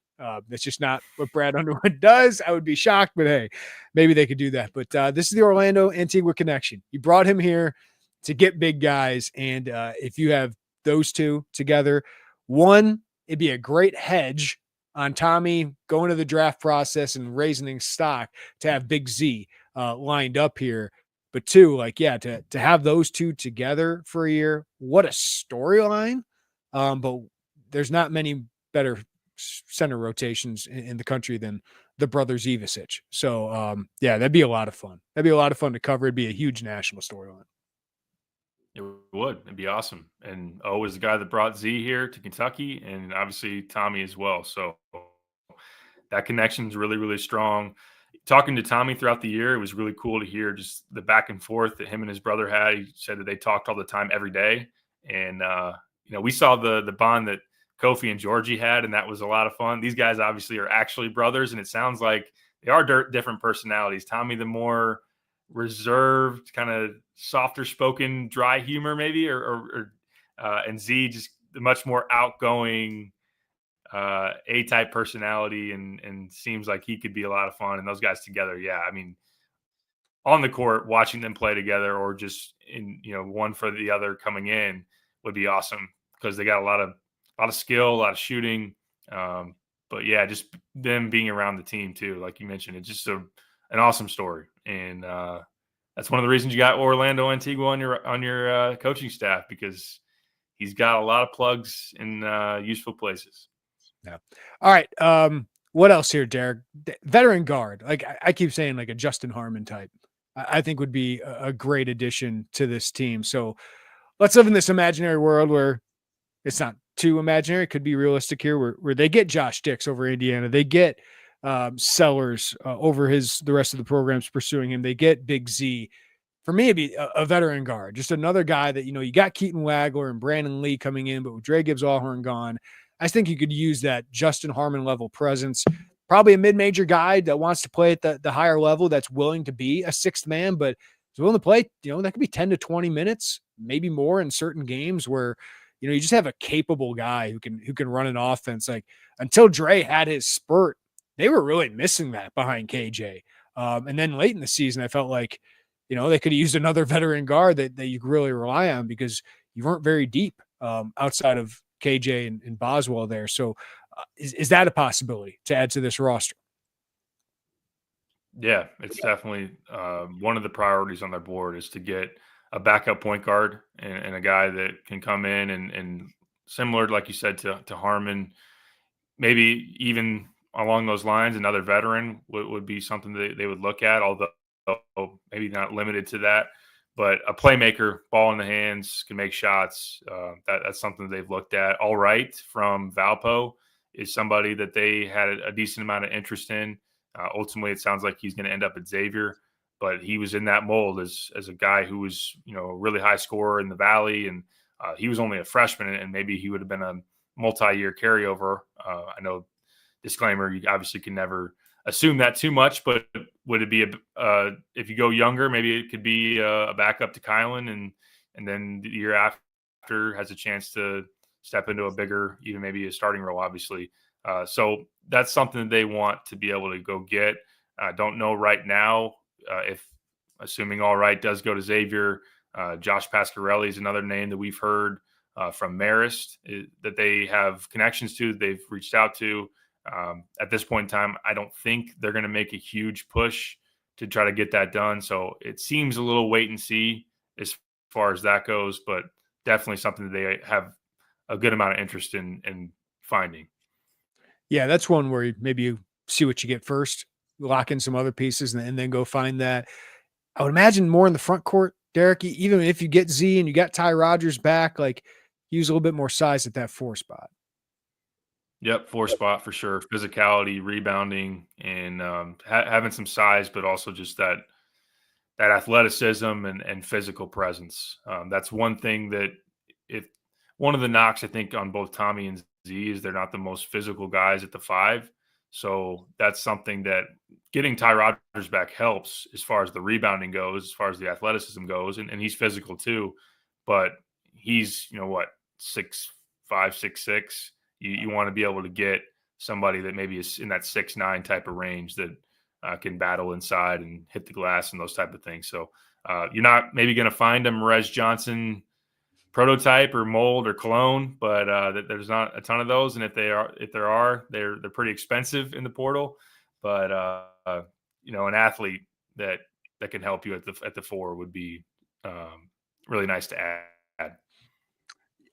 Speaker 1: That's just not what Brad Underwood does. I would be shocked, but hey, maybe they could do that. But this is the Orlando Antigua connection. You brought him here to get big guys. And if you have those two together, one, it'd be a great hedge on Tommy going to the draft process and raising stock to have Big Z lined up here. But two, like, yeah, to have those two together for a year, what a storyline. But there's not many better center rotations in the country than the brothers Ivisic. So, yeah, that'd be a lot of fun. That'd be a lot of fun to cover. It'd be a huge national storyline.
Speaker 2: It would. It'd be awesome. And O is the guy that brought Z here to Kentucky, and obviously Tommy as well. So that connection is really, really strong. Talking to Tommy throughout the year, it was really cool to hear just the back and forth that him and his brother had. He said that they talked all the time, every day. And, we saw the bond that Kofi and Georgie had, and that was a lot of fun. These guys obviously are actually brothers, and it sounds like they are different personalities. Tommy, the more reserved, kind of softer spoken, dry humor maybe, and Z just the much more outgoing A-type personality, and seems like he could be a lot of fun. And those guys together, yeah, I mean, on the court, watching them play together, or just in one for the other coming in, would be awesome because they got a lot of skill, a lot of shooting. But yeah, just them being around the team too, like you mentioned, it's just an awesome story. And that's one of the reasons you got Orlando Antigua on your coaching staff, because he's got a lot of plugs in useful places.
Speaker 1: Yeah. All right. What else here, Derek? Veteran guard. Like I keep saying, like a Justin Harmon type, I think would be a great addition to this team. So let's live in this imaginary world where it's not too imaginary. It could be realistic here, where they get Josh Dix over Indiana. They get Sellers over the rest of the programs pursuing him. They get Big Z. For me, it'd be a veteran guard, just another guy that, you got Keaton Wagler and Brandon Lee coming in, but with Dre Gibbs-Lawhorn gone, I think you could use that Justin Harmon level presence. Probably a mid-major guy that wants to play at the higher level, that's willing to be a sixth man, but is willing to play, that could be 10 to 20 minutes, maybe more in certain games where, you just have a capable guy who can run an offense. Like until Dre had his spurt, they were really missing that behind KJ. And then late in the season, I felt like, they could have used another veteran guard that you could really rely on, because you weren't very deep outside of KJ and Boswell there. So is that a possibility to add to this roster?
Speaker 2: Yeah, it's definitely one of the priorities on their board is to get a backup point guard and a guy that can come in and similar, like you said, to Harmon, maybe even along those lines, another veteran would be something that they would look at, although maybe not limited to that. But a playmaker, ball in the hands, can make shots. That's something they've looked at. All right, from Valpo is somebody that they had a decent amount of interest in. Ultimately, it sounds like he's going to end up at Xavier, but he was in that mold as a guy who was, a really high scorer in the Valley, and he was only a freshman, and maybe he would have been a multi-year carryover. I know, disclaimer, you obviously can never assume that too much, but would it be if you go younger, maybe it could be a backup to Kylan, and then the year after has a chance to step into a bigger, even maybe a starting role, obviously. So that's something that they want to be able to go get. I don't know right now if, assuming All Right does go to Xavier, Josh Pasquarelli is another name that we've heard from Marist that they have connections to, they've reached out to. At this point in time, I don't think they're going to make a huge push to try to get that done. So it seems a little wait and see as far as that goes, but definitely something that they have a good amount of interest in finding.
Speaker 1: Yeah, that's one where maybe you see what you get first, lock in some other pieces, and then go find that. I would imagine more in the front court, Derek, even if you get Z and you got Ty Rodgers back, like use a little bit more size at that 4 spot.
Speaker 2: Yep, 4 spot for sure. Physicality, rebounding, and having some size, but also just that athleticism and physical presence. That's one thing that if one of the knocks I think on both Tommy and Z is they're not the most physical guys at the 5. So that's something that getting Ty Rodgers back helps as far as the rebounding goes, as far as the athleticism goes, and he's physical too. But he's, 6'5", 6'6". You want to be able to get somebody that maybe is in that 6'9" type of range that can battle inside and hit the glass and those type of things. So you're not maybe going to find a Morez Johnson prototype or mold or clone, but there's not a ton of those. And if there are, they're pretty expensive in the portal. But an athlete that can help you at the 4 would be really nice to add.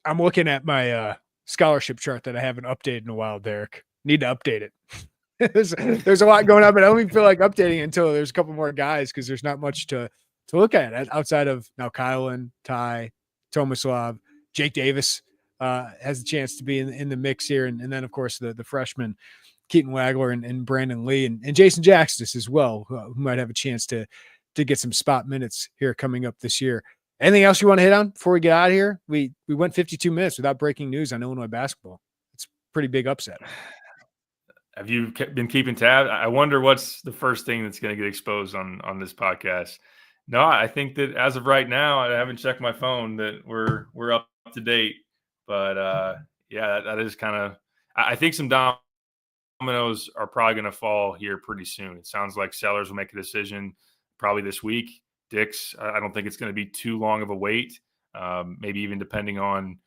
Speaker 1: I'm looking at my scholarship chart that I haven't updated in a while, Derek. Need to update it. there's a lot going on, but I don't even feel like updating it until there's a couple more guys because there's not much to look at outside of now Kylan, Ty, Tomislav, Jake Davis has a chance to be in the mix here. And then, of course, the freshmen, Keaton Wagler and Brandon Lee and Jason Jackson as well, who might have a chance to get some spot minutes here coming up this year. Anything else you want to hit on before we get out of here? We went 52 minutes without breaking news on Illinois basketball. It's a pretty big upset.
Speaker 2: Have you been keeping tab? I wonder what's the first thing that's going to get exposed on this podcast. No, I think that as of right now, I haven't checked my phone that we're up to date. But that is kind of. I think some dominoes are probably going to fall here pretty soon. It sounds like Sellers will make a decision probably this week. Dix, I don't think it's going to be too long of a wait. Maybe even depending on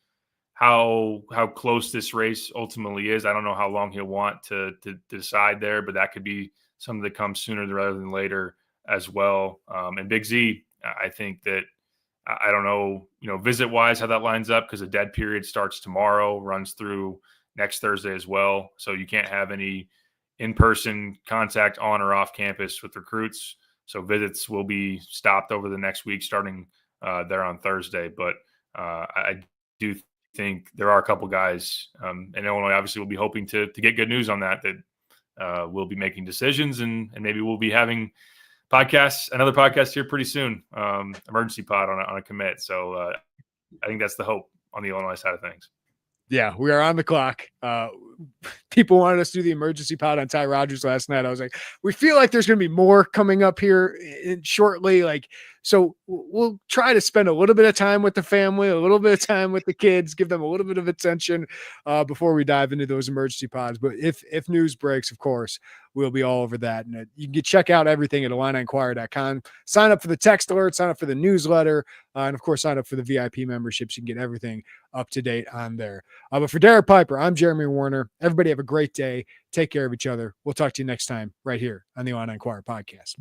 Speaker 2: how close this race ultimately is. I don't know how long he'll want to decide there, but that could be something that comes sooner rather than later as well. And Big Z, I think that I don't know, visit wise how that lines up because the dead period starts tomorrow, runs through next Thursday as well. So you can't have any in-person contact on or off campus with recruits. So visits will be stopped over the next week, starting there on Thursday. But I do think there are a couple guys in Illinois. Obviously, we'll be hoping to get good news on that we'll be making decisions and maybe we'll be having another podcast here pretty soon. Emergency pod on a commit. So I think that's the hope on the Illinois side of things.
Speaker 1: Yeah, we are on the clock. People wanted us to do the emergency pod on Ty Rodgers last night. I was like, we feel like there's going to be more coming up here shortly. So we'll try to spend a little bit of time with the family, a little bit of time with the kids, give them a little bit of attention before we dive into those emergency pods. But if news breaks, of course, we'll be all over that. And you can check out everything at IlliniInquirer.com. Sign up for the text alert, sign up for the newsletter, and of course, sign up for the VIP memberships. You can get everything up to date on there. But for Derek Piper, I'm Jeremy Werner. Everybody have a great day. Take care of each other. We'll talk to you next time right here on the Illini Inquirer Podcast.